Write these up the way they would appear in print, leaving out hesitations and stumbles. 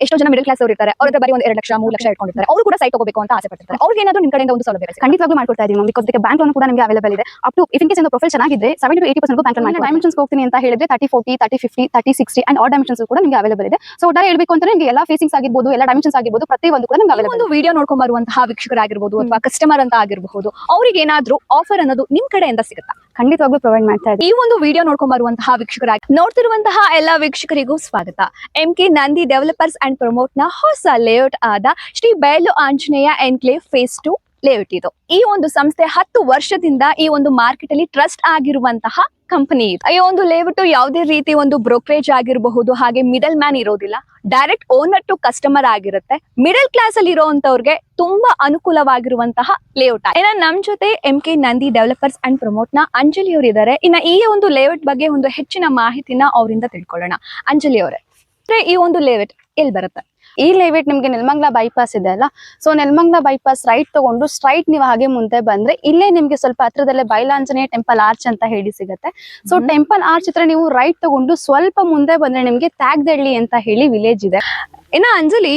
ಎಷ್ಟೋ ಜನ middle class ಅವರು ಇರ್ತಾರೆ, ಅವ್ರ ಹತ್ರ ಬರೀ ಒಂದು 2 ಲಕ್ಷ 3 ಲಕ್ಷ ಇಟ್ಕೊಂಡಿರ್ತಾರೆ. ಅವರು ಕೂಡ ಸೈಟ್ ತಗೋಬೇಕು ಅಂತ ಆಸೆ ಪಡ್ತಿರ್ತಾರೆ. ಅವ್ರಿಗೆ ಏನಾದ್ರು ನಿಮ್ ಕಡೆಯಿಂದ ಒಂದು ಸೌಲಭ್ಯ ಖಂಡಿತವಾಗ್ಲೂ ಮಾಡ್ಕೊಡ್ತಾ ಇದೀವಿ. ಬಿಕಾಸ್ ಅದಕ್ಕೆ ಬ್ಯಾಂಕ್ ಲೋನ್ ಕೂಡ ನಿಮಗೆ ಅವೈಲೇಬಲ್ ಇದೆ. Up to if in case profile ಚೆನ್ನಾಗಿದ್ರೆ 70 to 80% ಬ್ಯಾಂಕ್ ಲೋನ್ ಡೈಮೆನ್ಷನ್ಸ್ ಹೋಗ್ತೀನಿ ಅಂತ ಹೇಳಿದ್ರೆ 30 40 30 50 30 60 ಅಂಡ್ ಆಲ್ ಡೈಮೆನ್ಷನ್ಸ್ ಕೂಡ ನಿಮಗೆ ಅವೈಲೇಬಲ್ ಇದೆ. ಸೊ ಒಟ್ಟಾರೆ ಹೇಳ್ಬೇಕು ಅಂತ ನಿಮಗೆ ಎಲ್ಲ ಫೇಸಿಂಗ್ಸ್ ಆಗಿರಬಹುದು, ಎಲ್ಲ ಡೈಮೆನ್ಷನ್ಸ್ ಆಗಿರಬಹುದು, ಪ್ರತಿಯೊಂದು ಕೂಡ ನಿಮಗೆ ಅವೈಲೇಬಲ್. ಒಂದು ವಿಡಿಯೋ ನೋಡ್ಕೊಂಡ್ ಬರುವಂತಹ ವೀಕ್ಷಕರಾಗಿರಬಹುದು ಅಥವಾ ಕಸ್ಟಮರ್ ಅಂತ ಆಗಿರಬಹುದು, ಅವ್ರಿಗೆ ಏನಾದ್ರು ಆಫರ್ ಅನ್ನೋದು ನಿಮ್ ಕಡೆಯಿಂದ ಸಿಗುತ್ತಾ? ಖಂಡಿತವಾಗ್ಲೂ ಪ್ರೊವೈಡ್ ಮಾಡ್ತಾ ಇದ್ದೀವಿ. ಈ ಒಂದು ವಿಡಿಯೋ ನೋಡ್ಕೊಂಡ್ ಬರುವಂತಹ ವೀಕ್ಷಕರಾಗಿ ನೋಡ್ತಿರುವಂತಹ ಎಲ್ಲಾ ವೀಕ್ಷಕರಿಗೂ ಸ್ವಾಗತ. MK Nandi developers and promote ನ ಹೊಸ ಲೇಔಟ್ ಆದ ಶ್ರೀ ಬಯಲು ಆಂಜನೇಯ ಎನ್ಕ್ಲೇವ್ ಫೇಸ್ 2 ಲೇಔಟ್ ಇದು. ಈ ಒಂದು ಸಂಸ್ಥೆ 10 ವರ್ಷದಿಂದ ಈ ಒಂದು ಮಾರ್ಕೆಟ್ ಅಲ್ಲಿ ಟ್ರಸ್ಟ್ ಆಗಿರುವಂತಹ ಕಂಪನಿ ಇದು. ಈ ಒಂದು ಲೇಔಟ್ ಯಾವುದೇ ರೀತಿ ಒಂದು ಬ್ರೋಕರೇಜ್ ಆಗಿರಬಹುದು, ಹಾಗೆ ಮಿಡಲ್ ಮ್ಯಾನ್ ಇರೋದಿಲ್ಲ, ಡೈರೆಕ್ಟ್ ಓನರ್ ಟು ಕಸ್ಟಮರ್ ಆಗಿರುತ್ತೆ. ಮಿಡಲ್ ಕ್ಲಾಸ್ ಅಲ್ಲಿ ಇರುವಂತವ್ರಿಗೆ ತುಂಬಾ ಅನುಕೂಲವಾಗಿರುವಂತಹ ಲೇಔಟ್. ಇನ್ನ ನಮ್ ಜೊತೆ MK Nandi developers and promote ನ ಅಂಜಲಿ ಅವರು ಇದ್ದಾರೆ. ಇನ್ನ ಈ ಒಂದು ಲೇಔಟ್ ಬಗ್ಗೆ ಒಂದು ಹೆಚ್ಚಿನ ಮಾಹಿತಿನ ಅವರಿಂದ ತಿಳ್ಕೊಳ್ಳೋಣ. ಅಂಜಲಿ ಅವರೇ, ಈ ಒಂದು ಲೇಔಟ್ ಎಲ್ಲಿ ಬರುತ್ತೆ? ಈ ಲೇಔಟ್ ನಿಮ್ಗೆ ನೆಲಮಂಗಲ ಬೈಪಾಸ್ ಇದೆ ಅಲ್ಲ, ಸೊ ನೆಲಮಂಗಲ ಬೈಪಾಸ್ ರೈಟ್ ತಗೊಂಡು ಸ್ಟ್ರೈಟ್ ನೀವು ಹಾಗೆ ಮುಂದೆ ಬಂದ್ರೆ ಇಲ್ಲೇ ನಿಮ್ಗೆ ಸ್ವಲ್ಪ ಹತ್ರದಲ್ಲೇ ಬಯಲಾಂಜನೇಯ ಟೆಂಪಲ್ ಆರ್ಚ್ ಅಂತ ಹೇಳಿ ಸಿಗುತ್ತೆ. ಸೊ ಟೆಂಪಲ್ ಆರ್ಚ್ ಹತ್ರ ನೀವು ರೈಟ್ ತಗೊಂಡು ಸ್ವಲ್ಪ ಮುಂದೆ ಬಂದ್ರೆ ನಿಮ್ಗೆ ತ್ಯಾಗದಳ್ಳಿ ಅಂತ ಹೇಳಿ ವಿಲೇಜ್ ಇದೆ. ಇನ್ನ ಅಂಜಲಿ,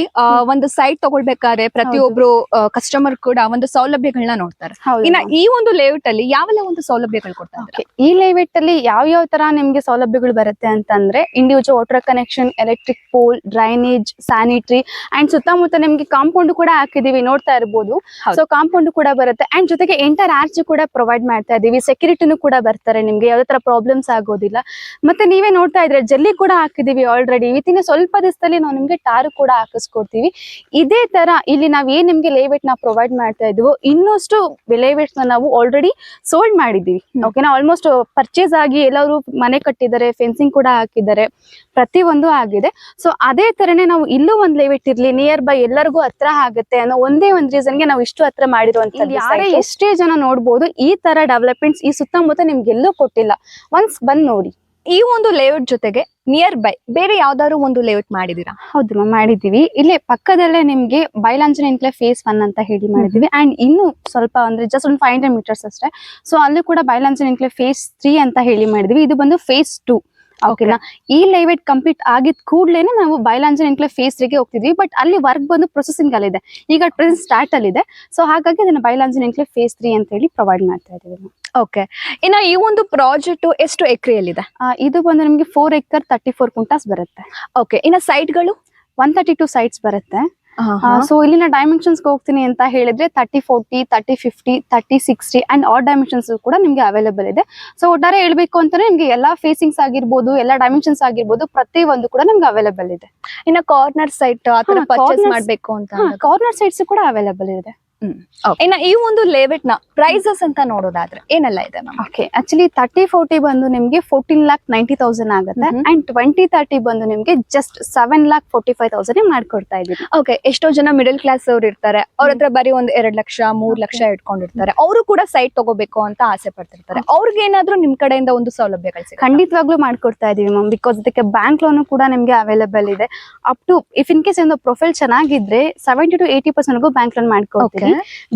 ಒಂದು ಸೈಟ್ ತಗೊಳ್ಬೇಕಾದ್ರೆ ಪ್ರತಿಯೊಬ್ರು ಕಸ್ಟಮರ್ ಕೂಡ ಒಂದು ಸೌಲಭ್ಯಗಳನ್ನ ನೋಡ್ತಾರೆ. ಇನ್ನ ಈ ಒಂದು ಲೇಔಟ್ ಅಲ್ಲಿ ಯಾವೆಲ್ಲ ಒಂದು ಸೌಲಭ್ಯಗಳು ಕೊಡ್ತಾರೆ? ಈ ಲೇಔಟ್ ಅಲ್ಲಿ ಯಾವ ತರ ನಿಮ್ಗೆ ಸೌಲಭ್ಯಗಳು ಬರುತ್ತೆ ಅಂತಂದ್ರೆ individual water connection, electric pole, drainage, sanitary and ಸುತ್ತಮುತ್ತ ನಿಮ್ಗೆ ಕಾಂಪೌಂಡ್ ಕೂಡ ಹಾಕಿದೀವಿ, ನೋಡ್ತಾ ಇರ್ಬೋದು. ಸೊ ಕಾಂಪೌಂಡ್ ಕೂಡ ಬರುತ್ತೆ ಅಂಡ್ ಜೊತೆಗೆ ಎಂಟರ್ ಆರ್ಚ್ ಕೂಡ ಪ್ರೊವೈಡ್ ಮಾಡ್ತಾ ಇದೀವಿ. ಸೆಕ್ಯೂರಿಟಿನೂ ಕೂಡ ಬರ್ತಾರೆ, ನಿಮ್ಗೆ ಯಾವ್ದೇ ತರ ಪ್ರಾಬ್ಲಮ್ಸ್ ಆಗೋದಿಲ್ಲ. ಮತ್ತೆ ನೀವೇ ನೋಡ್ತಾ ಇದ್ರೆ ಜಲ್ಲಿ ಕೂಡ ಹಾಕಿದೀವಿ ಆಲ್ರೆಡಿ. ವಿತಿನ್ ಸ್ವಲ್ಪ ದಿವಸದಲ್ಲಿ ನಾವು ನಿಮ್ಗೆ ಟಾರ್ ಕೂಡ ಹಾಕಿಸ್ಕೊಡ್ತೀವಿ. ಇದೇ ತರ ಇಲ್ಲಿ ನಾವ್ ಏನ್ ನಿಮ್ಗೆ ಲೇಔಟ್ ನ ಪ್ರೊವೈಡ್ ಮಾಡ್ತಾ ಇದ್ವು, ಇನ್ನಷ್ಟು ಲೇಔಟ್ಸ್ ನಾವು ಆಲ್ರೆಡಿ ಸೋಲ್ಡ್ ಮಾಡಿದೀವಿ. ಓಕೆನಾ, ಆಲ್ಮೋಸ್ಟ್ ಪರ್ಚೇಸ್ ಆಗಿ ಎಲ್ಲರೂ ಮನೆ ಕಟ್ಟಿದ್ದಾರೆ, ಫೆನ್ಸಿಂಗ್ ಕೂಡ ಹಾಕಿದ್ದಾರೆ, ಪ್ರತಿಯೊಂದು ಆಗಿದೆ. ಸೊ ಅದೇ ತರನೇ ನಾವು ಇಲ್ಲೂ ಒಂದ್ ಲೇಔಟ್ ಇರ್ಲಿ, ನಿಯರ್ ಬೈ ಎಲ್ಲರಿಗೂ ಹತ್ರ ಆಗುತ್ತೆ ಅನ್ನೋ ಒಂದೇ ಒಂದ್ ರೀಸನ್ಗೆ ನಾವು ಇಷ್ಟು ಹತ್ರ ಮಾಡಿರುವಂತದ್ದು. ಯಾರೇ ಎಷ್ಟೇ ಜನ ನೋಡ್ಬೋದು, ಈ ತರ ಡೆವಲಪ್ಮೆಂಟ್ಸ್ ಈ ಸುತ್ತಮುತ್ತ ನಿಮ್ಗೆಲ್ಲೂ ಕೊಟ್ಟಿಲ್ಲ. ಒನ್ಸ್ ಬಂದ್ ನೋಡಿ. ಈ ಒಂದು ಲೇಔಟ್ ಜೊತೆಗೆ ನಿಯರ್ ಬೈ ಬೇರೆ ಯಾವ್ದಾದ್ರು ಒಂದು ಲೇಔಟ್ ಮಾಡಿದೀರಾ? ಹೌದು ಮಾಡಿದೀವಿ. ಇಲ್ಲೇ ಪಕ್ಕದಲ್ಲೇ ನಿಮ್ಗೆ ಬಯಲಾಂಜನೇಯ ಎನ್ಕ್ಲೇವ್ ಫೇಸ್ 1 ಅಂತ ಹೇಳಿ ಮಾಡಿದೀವಿ. ಅಂಡ್ ಇನ್ನು ಸ್ವಲ್ಪ ಅಂದ್ರೆ ಜಸ್ಟ್ ಒಂದು 500 ಮೀಟರ್ಸ್ ಅಷ್ಟೇ. ಸೊ ಅಲ್ಲೂ ಕೂಡ ಬಯಲಾಂಜನೇಯ ಎನ್ಕ್ಲೇವ್ ಫೇಸ್ 3 ಅಂತ ಹೇಳಿ ಮಾಡಿದ್ವಿ. ಇದು ಬಂದು ಫೇಸ್ 2. ಓಕೆನಾ, ಈ ಲೇಔಟ್ ಕಂಪ್ಲೀಟ್ ಆಗಿದ್ ಕೂಡ್ಲೇನೆ ನಾವು ಬಯಲಾಂಜನೇಯ ಎನ್ಕ್ಲೇವ್ ಫೇಸ್ 3 ಗೆ ಹೋಗ್ತಿದ್ವಿ. ಬಟ್ ಅಲ್ಲಿ ವರ್ಕ್ ಬಂದು ಪ್ರೊಸೆಸಿಂಗ್ ಅಲ್ಲಿ ಇದೆ, ಈಗ ಪ್ರೆಸೆಂಟ್ ಸ್ಟಾರ್ಟ್ ಅಲ್ಲಿ ಇದೆ. ಸೊ ಹಾಗಾಗಿ ಅದನ್ನ ಬಯಲಾಂಜನೇಯ ಎನ್ಕ್ಲೇವ್ ಫೇಸ್ 3 ಅಂತ ಹೇಳಿ ಪ್ರೊವೈಡ್ ಮಾಡ್ತಾ ಇದೀವಿ. ಓಕೆ, ಇನ್ನ ಈ ಒಂದು ಪ್ರಾಜೆಕ್ಟ್ ಎಷ್ಟು ಎಕರೆಯಲ್ಲಿದೆ? ಇದು ಬಂದು ನಿಮ್ಗೆ 4 acre 34 ಕುಂಟಾಸ್ ಬರುತ್ತೆ. ಓಕೆ, ಇನ್ನ ಸೈಟ್ಗಳು 132 ಸೈಟ್ಸ್ ಬರುತ್ತೆ. ಸೊ ಇಲ್ಲಿನ ಡೈಮೆನ್ಷನ್ಸ್ ಹೋಗ್ತೀನಿ ಅಂತ ಹೇಳಿದ್ರೆ 30 40 30 50 30 60 ಅಂಡ್ ಆಲ್ ಡೈಮೆನ್ಷನ್ಸ್ ಕೂಡ ನಿಮ್ಗೆ ಅವೈಲೇಬಲ್ ಇದೆ. ಸೊ ಒಟ್ಟಾರೆ ಹೇಳ್ಬೇಕು ಅಂತಂದ್ರೆ ನಿಮ್ಗೆ ಎಲ್ಲಾ ಫೇಸಿಂಗ್ಸ್ ಆಗಿರ್ಬೋದು, ಎಲ್ಲಾ ಡೈಮೆನ್ಷನ್ಸ್ ಆಗಿರ್ಬೋದು, ಪ್ರತಿಯೊಂದು ಕೂಡ ನಿಮ್ಗೆ ಅವೈಲೇಬಲ್ ಇದೆ. ಇನ್ನ ಕಾರ್ನರ್ ಸೈಟ್ ಆತರ ಪರ್ಚೇಸ್ ಮಾಡ್ಬೇಕು ಅಂತ ಕಾರ್ನರ್ ಸೈಟ್ಸ್ ಕೂಡ ಅವೈಲೇಬಲ್ ಇದೆ. ಇನ್ನ ಈ ಒಂದು ಲೇಔಟ್ ನ ಪ್ರೈಸಸ್ ಅಂತ ನೋಡೋದಾದ್ರೆ ಏನೆಲ್ಲ ಇದೆ? ಓಕೆ, ಆಕ್ಚುಲಿ 30 40 ಬಂದು ನಿಮ್ಗೆ 14,90,000 ಆಗುತ್ತೆ. ಅಂಡ್ 20 30 ಬಂದು ನಿಮ್ಗೆ ಜಸ್ಟ್ 7,45,000 ಮಾಡ್ಕೊಡ್ತಾ ಇದೀವಿ. ಓಕೆ, ಎಷ್ಟೋ ಜನ ಮಿಡಲ್ ಕ್ಲಾಸ್ ಅವ್ರು ಇರ್ತಾರೆ, ಅವ್ರ ಹತ್ರ ಬರೀ ಒಂದು 2 ಲಕ್ಷ 3 ಲಕ್ಷ ಇಟ್ಕೊಂಡಿರ್ತಾರೆ. ಅವರು ಕೂಡ ಸೈಟ್ ತಗೋಬೇಕು ಅಂತ ಆಸೆ ಪಡ್ತಿರ್ತಾರೆ. ಅವ್ರಿಗೆ ಏನಾದ್ರು ನಿಮ್ ಕಡೆಯಿಂದ ಒಂದು ಸೌಲಭ್ಯಗಳು ಸಿಗುತ್ತೆ? ಖಂಡಿತವಾಗ್ಲೂ ಮಾಡ್ಕೊಡ್ತಾ ಇದೀವಿ ಮ್ಯಾಮ್. ಬಿಕಾಸ್ ಅದಕ್ಕೆ ಬ್ಯಾಂಕ್ ಲೋನ್ ಕೂಡ ನಿಮ್ಗೆ ಅವೈಲೇಬಲ್ ಇದೆ. Up to if in case ಒಂದು ಪ್ರೊಫೈಲ್ ಚೆನ್ನಾಗಿದ್ರೆ 70 to 80% ಬ್ಯಾಂಕ್ ಲೋನ್ ಮಾಡ್ಕೊಡ್ತೀವಿ.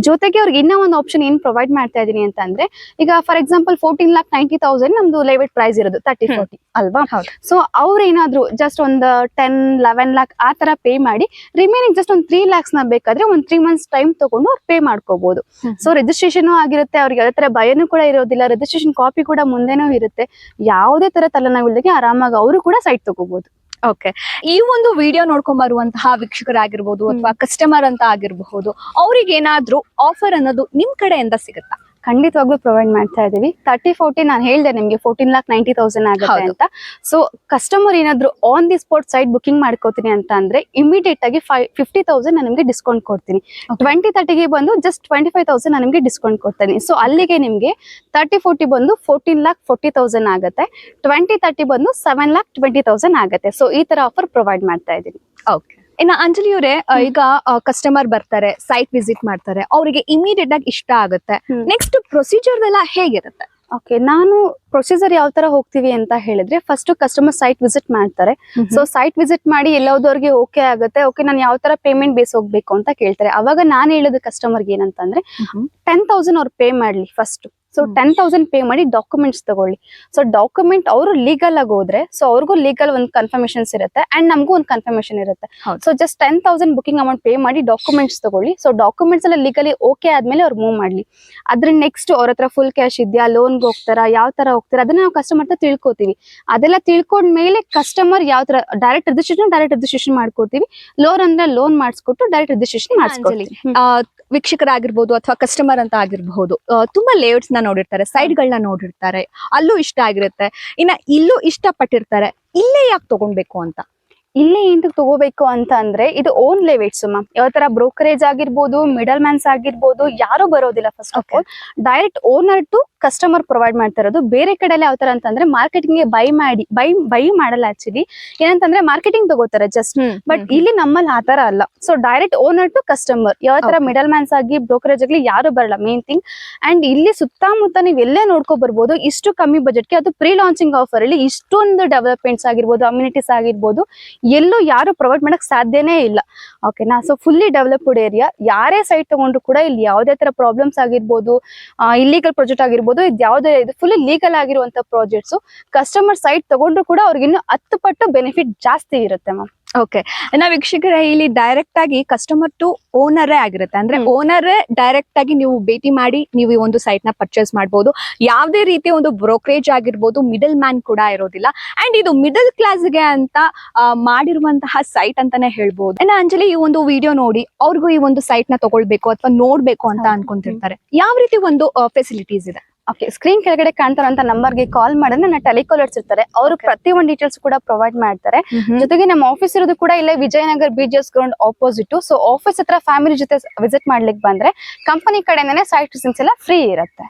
ಜೊತೆಗೆ ಅವ್ರಿಗೆ ಇನ್ನೂ ಒಂದು ಆಪ್ಷನ್ ಏನ್ ಪ್ರೊವೈಡ್ ಮಾಡ್ತಾ ಇದೀನಿ ಅಂತ ಅಂದ್ರೆ, ಈಗ ಫಾರ್ ಎಕ್ಸಾಂಪಲ್ 14,90,000 ನಮ್ದು ಲೇಔಟ್ ಪ್ರೈಸ್ ಇರೋದು 30 40 ಅಲ್ವಾ? ಸೊ ಅವ್ರ ಏನಾದ್ರು ಜಸ್ಟ್ ಒಂದು 10 11 lakh ಆ ತರ ಪೇ ಮಾಡಿ ರಿಮೈನಿಂಗ್ ಜಸ್ಟ್ ಒಂದು 3 lakhs ನ ಬೇಕಾದ್ರೆ ಒಂದು 3 months ಟೈಮ್ ತಗೊಂಡು ಅವ್ರು ಪೇ ಮಾಡ್ಕೋಬಹುದು. ಸೊ ರಿಜಿಸ್ಟ್ರೇಷನ್ ಆಗಿರುತ್ತೆ, ಅವ್ರಿಗೆ ಯಾವ ತರ ಭಯನೂ ಕೂಡ ಇರೋದಿಲ್ಲ. ರಿಜಿಸ್ಟ್ರೇಷನ್ ಕಾಪಿ ಕೂಡ ಮುಂದೆನೂ ಇರುತ್ತೆ. ಯಾವುದೇ ತರ ತಲೆನೋವಿಲ್ಲದೆ ಆರಾಮಾಗಿ ಅವರು ಕೂಡ ಸೈಟ್ ತಗೋಬಹುದು. ಓಕೆ, ಈ ಒಂದು ವಿಡಿಯೋ ನೋಡ್ಕೊಂಡ್ ಬರುವಂತಹ ವೀಕ್ಷಕರಾಗಿರ್ಬೋದು ಅಥವಾ ಕಸ್ಟಮರ್ ಅಂತ ಆಗಿರಬಹುದು, ಅವ್ರಿಗೆ ಏನಾದ್ರೂ ಆಫರ್ ಅನ್ನೋದು ನಿಮ್ ಕಡೆಯಿಂದ ಸಿಗುತ್ತಾ? ಖಂಡಿತವಾಗ್ಲೂ ಪ್ರೊವೈಡ್ ಮಾಡ್ತಾ ಇದೀವಿ. 30 40 ನಾನು ಹೇಳ್ದೆ ನಿಮ್ಗೆ 14,90,000 ಆಗುತ್ತೆ ಅಂತ. ಸೊ ಕಸ್ಟಮರ್ ಏನಾದ್ರು on the spot site booking ಮಾಡ್ಕೋತೀನಿ ಅಂತ ಅಂದ್ರೆ ಇಮಿಡಿಯೇಟ್ ಆಗಿ 50,000 ನಾನು ನಿಮ್ಗೆ ಡಿಸ್ಕೌಂಟ್ ಕೊಡ್ತೀನಿ. 20 30 ಬಂದು ಜಸ್ಟ್ 25,000 ನಾನು ನಿಮ್ಗೆ ಡಿಸ್ಕೌಂಟ್ ಕೊಡ್ತೀನಿ. ಸೊ ಅಲ್ಲಿಗೆ ನಿಮ್ಗೆ 30 40 ಬಂದು 14,40,000 ಆಗುತ್ತೆ. 20 30 ಬಂದು 7,20,000 ಆಗುತ್ತೆ. ಸೊ ಈ ತರ ಆಫರ್ ಪ್ರೊವೈಡ್ ಮಾಡ್ತಾ ಇದೀನಿ. ಓಕೆ, ಇನ್ನ ಅಂಜಲಿ ಅವರೇ, ಈಗ ಕಸ್ಟಮರ್ ಬರ್ತಾರೆ, ಸೈಟ್ ವಿಸಿಟ್ ಮಾಡ್ತಾರೆ, ಅವರಿಗೆ ಇಮಿಡಿಯೇಟ್ ಆಗಿ ಇಷ್ಟ ಆಗುತ್ತೆ. ನೆಕ್ಸ್ಟ್ ಪ್ರೊಸೀಜರ್ ಎಲ್ಲ ಹೇಗಿರುತ್ತೆ? ಓಕೆ, ನಾನು ಪ್ರೊಸೀಜರ್ ಯಾವ ತರ ಹೋಗ್ತೀವಿ ಅಂತ ಹೇಳಿದ್ರೆ, ಫಸ್ಟ್ ಕಸ್ಟಮರ್ ಸೈಟ್ ವಿಸಿಟ್ ಮಾಡ್ತಾರೆ. ಸೊ ಸೈಟ್ ವಿಸಿಟ್ ಮಾಡಿ ಎಲ್ಲದವ್ರಿಗೆ ಓಕೆ ಆಗುತ್ತೆ. ಓಕೆ, ನಾನು ಯಾವ ತರ ಪೇಮೆಂಟ್ ಬೇಸ್ ಹೋಗ್ಬೇಕು ಅಂತ ಕೇಳ್ತಾರೆ. ಅವಾಗ ನಾನು ಹೇಳೋದು ಕಸ್ಟಮರ್ಗೆ ಏನಂತಂದ್ರೆ 10,000 ಅವ್ರು ಪೇ ಮಾಡ್ಲಿ ಫಸ್ಟ್. ಸೊ 10,000 ಪೇ ಮಾಡಿ ಡಾಕ್ಯುಮೆಂಟ್ಸ್ ತಗೊಳ್ಳಿ. ಸೊ ಡಾಕ್ಯುಮೆಂಟ್ ಅವರು ಲೀಗಲ್ ಆಗಿ ಹೋದ್ರೆ ಸೊ ಅವ್ರಿಗೂ ಲೀಗಲ್ ಒಂದು ಕನ್ಫರ್ಮೇಶನ್ಸ್ ಇರುತ್ತೆ ಅಂಡ್ ನಮಗೂ ಒಂದು ಕನ್ಫರ್ಮೇಶನ್ ಇರುತ್ತೆ. ಹೌದು. So just 10,000 booking amount pay ಮಾಡಿ ಡಾಕ್ಯುಮೆಂಟ್ಸ್ ತಗೊಳ್ಳಿ. ಸೊ ಡಾಕ್ಯುಮೆಂಟ್ಸ್ ಎಲ್ಲ ಲೀಗಲಿ ಓಕೆ ಆದ್ಮೇಲೆ ಅವ್ರು ಮೂವ್ ಮಾಡ್ಲಿ. ಅದ್ರ ನೆಕ್ಸ್ಟ್ ಅವ್ರ ಹತ್ರ ಫುಲ್ ಕ್ಯಾಶ್ ಇದೆಯಾ, ಲೋನ್ಗೆ ಹೋಗ್ತಾರಾ, ಯಾವ ತರ ಹೋಗ್ತಾರ ಅದನ್ನ ನಾವು ಕಸ್ಟಮರ್ ಹತ್ರ ತಿಳ್ಕೊತೀವಿ. ಅದೆಲ್ಲ ತಿಳ್ಕೊಂಡ್ಮೇಲೆ ಕಸ್ಟಮರ್ ಯಾವ ತರ ಡೈರೆಕ್ಟ್ ರಿಜಿಸ್ಟ್ರೇಷನ್ ಮಾಡ್ಕೊಡ್ತೀವಿ. ಲೋನ್ ಅಂದ್ರೆ ಲೋನ್ ಮಾಡಿಸ್ಕೊಟ್ಟು ಡೈರೆಕ್ಟ್ ರಿಜಿಸ್ಟ್ರೇಷನ್ ಮಾಡಿಸ್ಕೊಡ್ತೀವಿ. ವೀಕ್ಷಕರಾಗಿರ್ಬೋದು ಅಥವಾ ಕಸ್ಟಮರ್ ಅಂತ ಆಗಿರ್ಬಹುದು, ತುಂಬಾ ಲೇಔಟ್ಸ್ ನ ನೋಡಿರ್ತಾರೆ, ಸೈಡ್ ಗಳನ್ನ ನೋಡಿರ್ತಾರೆ, ಅಲ್ಲೂ ಇಷ್ಟ ಆಗಿರುತ್ತೆ, ಇನ್ನ ಇಲ್ಲೂ ಇಷ್ಟಪಟ್ಟಿರ್ತಾರೆ. ಇಲ್ಲೇ ಯಾಕೆ ತಗೊಳ್ಬೇಕು ಅಂತ? ಇಲ್ಲೇ ಎಂತಕ್ಕೆ ತಗೋಬೇಕು ಅಂತ ಅಂದ್ರೆ ಇದು ಓನ್ ಲೇಔಟ್ಸ್ ಮ್ಯಾಮ್. ಯಾವ ತರ ಬ್ರೋಕರೇಜ್ ಆಗಿರ್ಬೋದು, ಮಿಡಲ್ ಮ್ಯಾನ್ಸ್ ಆಗಿರ್ಬೋದು ಯಾರು ಬರೋದಿಲ್ಲ. First of all direct owner to customer provide ಮಾಡ್ತಾ ಇರೋದು. ಬೇರೆ ಕಡೆಯಲ್ಲಿ ಯಾವ ತರ ಅಂತಂದ್ರೆ ಮಾರ್ಕೆಟಿಂಗ್ ಬೈ ಮಾಡಲ್ಲ. ಆಕ್ಚುಲಿ ಏನಂತಂದ್ರೆ ಮಾರ್ಕೆಟಿಂಗ್ ತಗೋತಾರೆ ಜಸ್ಟ್. ಬಟ್ ಇಲ್ಲಿ ನಮ್ಮಲ್ಲಿ ಆ ತರ ಅಲ್ಲ. So direct owner to customer, ಯಾವ ತರ ಮಿಡಲ್ ಮ್ಯಾನ್ಸ್ ಆಗಿ ಬ್ರೋಕರೇಜ್ ಆಗಲಿ ಯಾರು ಬರಲ್ಲ, ಮೇನ್ ಥಿಂಗ್. ಅಂಡ್ ಇಲ್ಲಿ ಸುತ್ತಮುತ್ತ ನೀವು ಎಲ್ಲೇ ನೋಡ್ಕೊ ಬರ್ಬೋದು. ಇಷ್ಟು ಕಮ್ಮಿ ಬಜೆಟ್ಗೆ, ಅದು ಪ್ರೀ ಲಾಂಚಿಂಗ್ ಆಫರ್ ಅಲ್ಲಿ ಇಷ್ಟೊಂದು ಡೆವಲಪ್ಮೆಂಟ್ಸ್ ಆಗಿರ್ಬೋದು, ಅಮ್ಯುನಿಟೀಸ್ ಆಗಿರ್ಬೋದು ಎಲ್ಲೂ ಯಾರು ಪ್ರೊವೈಡ್ ಮಾಡಕ್ ಸಾಧ್ಯನೇ ಇಲ್ಲ. ಓಕೆನಾ? So fully developed area. ಯಾರೇ ಸೈಟ್ ತಗೊಂಡ್ರು ಕೂಡ ಇಲ್ಲಿ ಯಾವುದೇ ತರ ಪ್ರಾಬ್ಲಮ್ಸ್ ಆಗಿರ್ಬೋದು, ಇಲ್ಲಿಗಲ್ ಪ್ರಾಜೆಕ್ಟ್ ಆಗಿರ್ಬೋದು, ಇದು ಯಾವುದೇ ಇದು ಫುಲ್ಲಿ ಲೀಗಲ್ ಆಗಿರುವಂತ ಪ್ರಾಜೆಕ್ಟ್ಸ್. ಕಸ್ಟಮರ್ ಸೈಟ್ ತಗೊಂಡ್ರು ಕೂಡ ಅವ್ರಿಗೆ ಇನ್ನು 10 ಪಟ್ಟು ಬೆನಿಫಿಟ್ ಜಾಸ್ತಿ ಇರುತ್ತೆ ಮ್ಯಾಮ್. ಓಕೆ, ನಾವು ವೀಕ್ಷಕರೇ ಇಲ್ಲಿ ಡೈರೆಕ್ಟ್ ಆಗಿ ಕಸ್ಟಮರ್ ಟು ಓನರೇ ಆಗಿರುತ್ತೆ. ಅಂದ್ರೆ ಓನರೇ ಡೈರೆಕ್ಟ್ ಆಗಿ ನೀವು ಭೇಟಿ ಮಾಡಿ ನೀವು ಈ ಒಂದು ಸೈಟ್ ನ ಪರ್ಚೇಸ್ ಮಾಡಬಹುದು. ಯಾವುದೇ ರೀತಿಯ ಒಂದು ಬ್ರೋಕರೇಜ್ ಆಗಿರ್ಬೋದು, ಮಿಡಲ್ ಮ್ಯಾನ್ ಕೂಡ ಇರೋದಿಲ್ಲ. ಅಂಡ್ ಇದು ಮಿಡಲ್ ಕ್ಲಾಸ್ಗೆ ಅಂತ ಮಾಡಿರುವಂತಹ ಸೈಟ್ ಅಂತಾನೆ ಹೇಳ್ಬಹುದು. ಅಂಜಲಿ, ಈ ಒಂದು ವಿಡಿಯೋ ನೋಡಿ ಅವ್ರಿಗೂ ಈ ಒಂದು ಸೈಟ್ ನ ತಗೊಳ್ಬೇಕು ಅಥವಾ ನೋಡ್ಬೇಕು ಅಂತ ಅನ್ಕೊಂತಿರ್ತಾರೆ. ಯಾವ ರೀತಿ ಒಂದು ಫೆಸಿಲಿಟೀಸ್ ಇದೆ? ಓಕೆ, ಸ್ಕ್ರೀನ್ ಕೆಳಗಡೆ ಕಾಣ್ತಾರಂತ ನಂಬರ್ಗೆ ಕಾಲ್ ಮಾಡಿದ್ರೆ ನನ್ನ ಟೆಲಿಕಾಲರ್ಸ್ ಇರ್ತಾರೆ. ಅವರು ಪ್ರತಿಯೊಂದು ಡೀಟೇಲ್ಸ್ ಕೂಡ ಪ್ರೊವೈಡ್ ಮಾಡ್ತಾರೆ. ಜೊತೆಗೆ ನಮ್ಮ ಆಫೀಸ್ ಇರೋದು ಕೂಡ ಇಲ್ಲೇ Vijayanagar BGS ground opposite. So office ಹತ್ರ ಫ್ಯಾಮಿಲಿ ಜೊತೆ ವಿಸಿಟ್ ಮಾಡ್ಲಿಕ್ಕೆ ಬಂದ್ರೆ ಕಂಪನಿ ಕಡೆಯಿಂದನೇ ಸೈಟ್ ವಿಸಿಟ್ಸ್ ಎಲ್ಲ ಫ್ರೀ ಇರುತ್ತೆ.